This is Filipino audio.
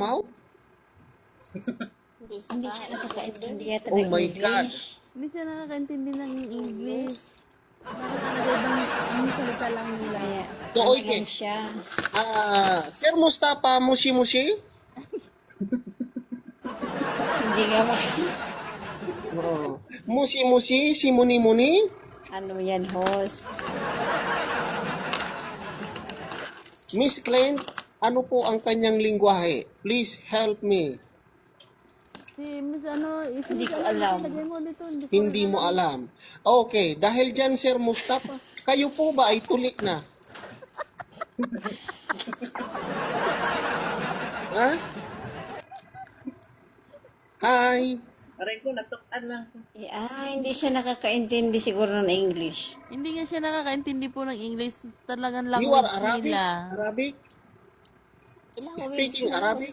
mouth? Hindi siya nakakaintindi yata Oh ng my English. Hindi siya nakakaintindi ng English. Ang salita lang nila. Kaya, So, ano okay. lang siya. Sir Mustafa, musi-musi? Hindi nga Oh. Musi-musi, si muni-muni? ano yan, host. Miss Clint, ano po ang kanyang lingwahe? Please help me. Si Miss ano, Hindi ko alam. Lagay mo dito. Hindi mo alam. Okay, dahil dyan, Sir Mustafa, kayo po ba ay tulik na? Ha? Hi. Aray ko, natukan lang. Hindi siya nakakaintindi siguro ng English. Hindi nga siya nakakaintindi po ng English. Talagang You are language Arabic? nila. Arabic? Ilang Speaking Arabic?